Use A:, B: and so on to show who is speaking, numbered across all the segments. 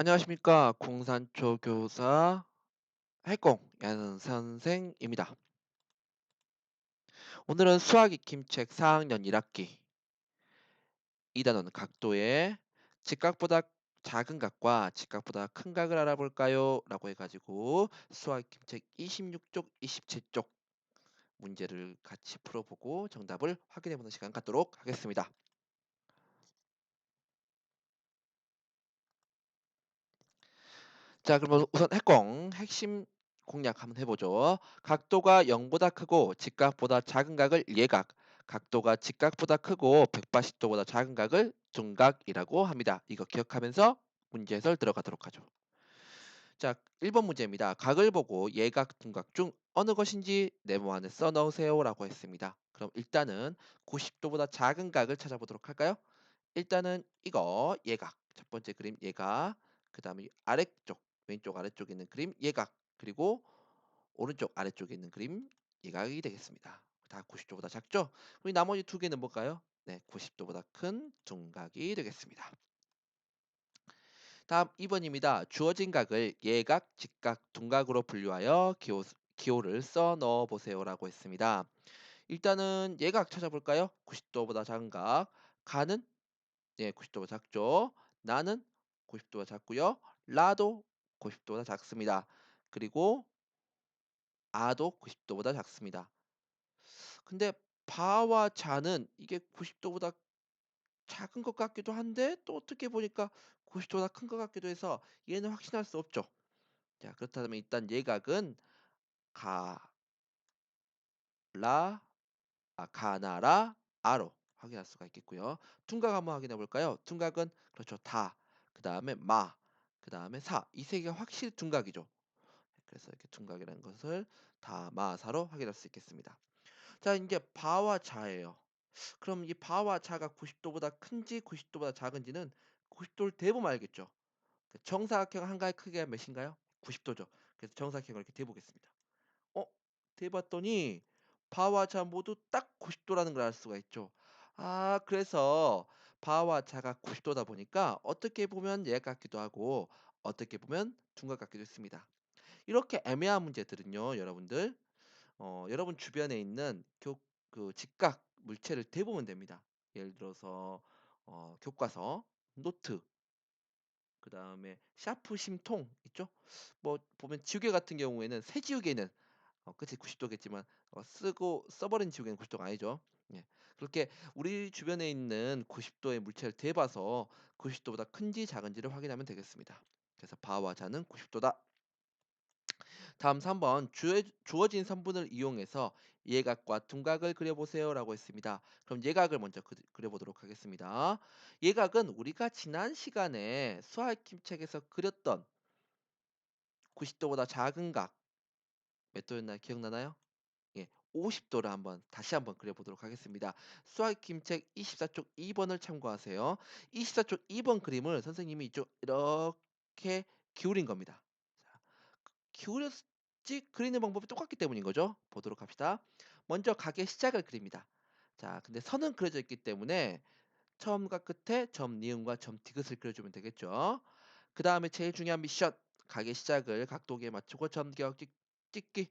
A: 안녕하십니까. 공산초 교사 활공 야는 선생입니다. 오늘은 수학 익힘책 4학년 1학기 이 단원 각도의 직각보다 작은 각과 직각보다 큰 각을 알아볼까요? 라고 해가지고 수학 익힘책 26쪽, 27쪽 문제를 같이 풀어보고 정답을 확인해보는 시간 갖도록 하겠습니다. 자, 그러면 우선 핵공 핵심 공략 한번 해보죠. 각도가 0보다 크고 직각보다 작은 각을 예각, 각도가 직각보다 크고 180도보다 작은 각을 둔각이라고 합니다. 이거 기억하면서 문제 해설 들어가도록 하죠. 자, 1번 문제입니다. 각을 보고 예각, 둔각 중 어느 것인지 네모 안에 써 넣으세요라고 했습니다. 그럼 일단은 90도보다 작은 각을 찾아보도록 할까요? 일단은 이거 예각, 첫 번째 그림 예각, 그 다음에 아래쪽 왼쪽 아래쪽에 있는 그림 예각, 그리고 오른쪽 아래쪽에 있는 그림 예각이 되겠습니다. 다 90도보다 작죠? 그럼 이 나머지 두 개는 뭘까요? 네, 90도보다 큰 둔각이 되겠습니다. 다음 2번입니다. 주어진 각을 예각, 직각, 둔각으로 분류하여 기호를 써 넣어 보세요라고 했습니다. 일단은 예각 찾아볼까요? 90도보다 작은 각. 가는 예, 90도보다 작죠. 나는 90도가 작고요. 라도 90도보다 작습니다. 그리고 아도 90도보다 작습니다. 근데 바와 자는 이게 90도보다 작은 것 같기도 한데 또 어떻게 보니까 90도보다 큰 것 같기도 해서 얘는 확신할 수 없죠. 자, 그렇다면 일단 예각은 가, 라, 가나라, 아로 확인할 수가 있겠고요. 둔각 한번 확인해 볼까요? 둔각은 그렇죠. 다, 그 다음에 마, 그 다음에 사. 이 세 개가 확실히 둔각이죠. 그래서 이렇게 둔각이라는 것을 다, 마, 사로 확인할 수 있겠습니다. 자, 이제 바와 자예요. 그럼 이 바와 자가 90도보다 큰지 90도보다 작은지는 90도를 대보면 알겠죠. 그 정사각형 한가의 크기가 몇인가요? 90도죠. 그래서 정사각형을 이렇게 대보겠습니다. 어? 대봤더니 바와 자 모두 딱 90도라는 걸 알 수가 있죠. 아, 그래서 바와 자가 90도다 보니까 어떻게 보면 얘 같기도 하고 어떻게 보면 둔각 같기도 했습니다. 이렇게 애매한 문제들은요, 여러분들 여러분 주변에 있는 그 직각 물체를 대보면 됩니다. 예를 들어서 교과서, 노트, 그다음에 샤프 심통 있죠? 뭐 보면 지우개 같은 경우에는 새 지우개는 그치 90도겠지만 쓰고 써버린 지우개는 90도가 아니죠. 예. 그렇게 우리 주변에 있는 90도의 물체를 대봐서 90도보다 큰지 작은지를 확인하면 되겠습니다. 그래서 바와 자는 90도다. 다음 3번 주어진 선분을 이용해서 예각과 둔각을 그려보세요라고 했습니다. 그럼 예각을 먼저 그려보도록 하겠습니다. 예각은 우리가 지난 시간에 수학힘 책에서 그렸던 90도보다 작은 각 몇 도였나 기억나나요? 예, 50도를 다시 한번 그려보도록 하겠습니다. 수학김책 24쪽 2번을 참고하세요. 24쪽 2번 그림을 선생님이 이쪽 이렇게 기울인 겁니다. 자, 기울였지 그리는 방법이 똑같기 때문인 거죠. 보도록 합시다. 먼저 각의 시작을 그립니다. 자, 근데 선은 그려져 있기 때문에 처음과 끝에 점 니은과 점 디귿을 그려주면 되겠죠. 그 다음에 제일 중요한 미션, 각의 시작을 각도기에 맞추고 점기와 찍기.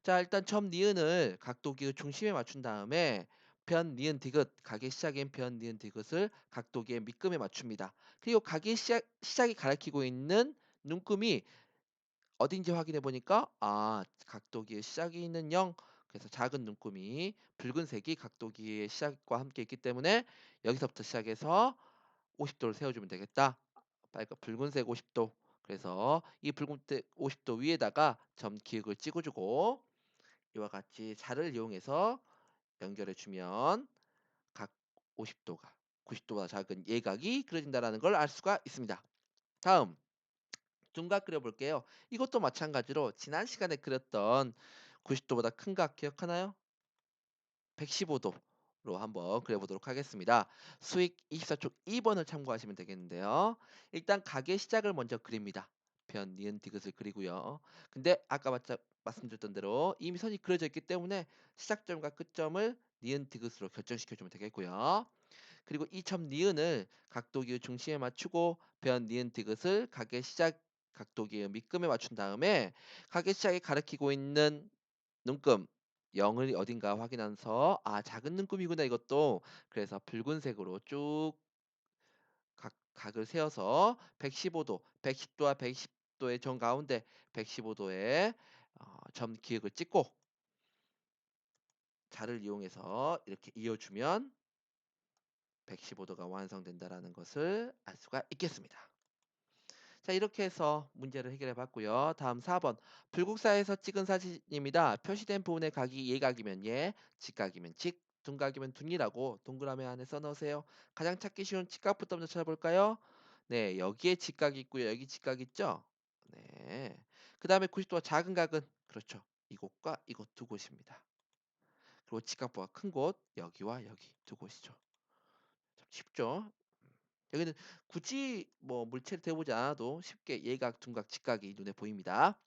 A: 자, 일단 점 니은을 각도기의 중심에 맞춘 다음에 변 니은 디귿, 각의 시작인 변 니은 디귿을 각도기의 밑금에 맞춥니다. 그리고 각의 시작이 가리키고 있는 눈금이 어딘지 확인해 보니까 각도기의 시작이 있는 0, 그래서 작은 눈금이 붉은색이 각도기의 시작과 함께 있기 때문에 여기서부터 시작해서 50도를 세워주면 되겠다. 붉은색 50도. 그래서 이 붉은색 50도 위에다가 점 기획을 찍어주고 이와 같이 자를 이용해서 연결해 주면 각 50도가 90도보다 작은 예각이 그려진다는 걸 알 수가 있습니다. 다음 둔각 그려볼게요. 이것도 마찬가지로 지난 시간에 그렸던 90도보다 큰 각 기억하나요? 115도로 한번 그려보도록 하겠습니다. 수익 24쪽 2번을 참고하시면 되겠는데요. 일단 각의 시작을 먼저 그립니다. 변, 니은, 디귿을 그리고요. 근데 아까 말씀드렸던 대로 이미 선이 그려져 있기 때문에 시작점과 끝점을 니은, 디귿으로 결정시켜주면 되겠고요. 그리고 이 점 니은을 각도기의 중심에 맞추고 변 니은 디귿을 각의 시작 각도기의 밑금에 맞춘 다음에 각의 시작에 가리키고 있는 눈금 0을 어딘가 확인하면서 '아 작은 눈금이구나 이것도.' 그래서 붉은색으로 쭉 각을 세워서 115 도, 110 도와 120 도의 정 가운데 115 도의 점 기획을 찍고 자를 이용해서 이렇게 이어 주면 115 도가 완성된다라는 것을 알 수가 있겠습니다. 자 이렇게 해서 문제를 해결해 봤고요. 다음 4번 불국사에서 찍은 사진입니다. 표시된 부분의 각이 예각이면 예, 직각이면 직, 둔각이면 둔이라고 동그라미 안에 써 넣으세요. 가장 찾기 쉬운 직각부터 먼저 찾아볼까요? 네, 여기에 직각이 있고요. 여기 직각 있죠? 네. 그 다음에 90도와 작은 각은 그렇죠. 이곳과 이곳 두 곳입니다. 그리고 직각보다 큰 곳 여기와 여기 두 곳이죠. 참 쉽죠? 여기는 굳이 뭐 물체를 대보지 않아도 쉽게 예각, 둔각, 직각이 눈에 보입니다.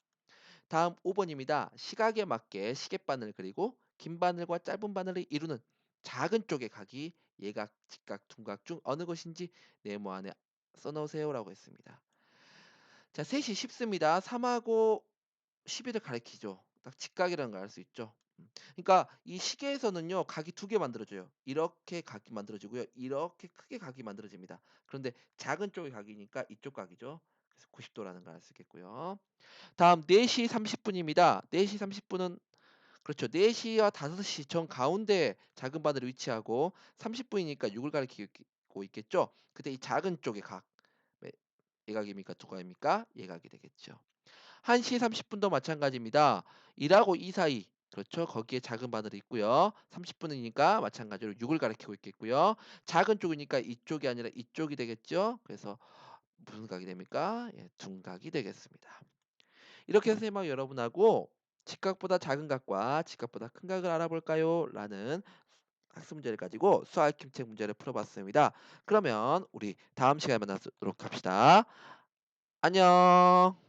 A: 다음 5번입니다. 시각에 맞게 시계바늘 그리고 긴 바늘과 짧은 바늘을 이루는 작은 쪽의 각이 예각, 직각, 둔각 중 어느 것인지 네모 안에 써놓으세요라고 했습니다. 자, 셋이 쉽습니다. 3하고 11을 가리키죠. 딱 직각이라는 걸 알 수 있죠. 그러니까 이 시계에서는요 각이 두 개 만들어져요. 이렇게 각이 만들어지고요. 이렇게 크게 각이 만들어집니다. 그런데 작은 쪽의 각이니까 이쪽 각이죠. 그래서 90도라는 걸 알 수 있겠고요. 다음 4시 30분입니다. 4시 30분은 그렇죠. 4시와 5시 정 가운데 작은 바늘이 위치하고 30분이니까 6을 가리키고 있겠죠. 그때 이 작은 쪽의 각 네, 예각입니까? 두각입니까? 예각이 되겠죠. 1시 30분도 마찬가지입니다. 1하고 2 사이 그렇죠. 거기에 작은 바늘이 있고요. 30분이니까 마찬가지로 6을 가리키고 있겠고요. 작은 쪽이니까 이쪽이 아니라 이쪽이 되겠죠. 그래서 무슨 각이 됩니까? 예, 둔각이 되겠습니다. 이렇게 해서 막 여러분하고 직각보다 작은 각과 직각보다 큰 각을 알아볼까요? 라는 학습 문제를 가지고 수학 김책 문제를 풀어봤습니다. 그러면 우리 다음 시간에 만나도록 합시다. 안녕.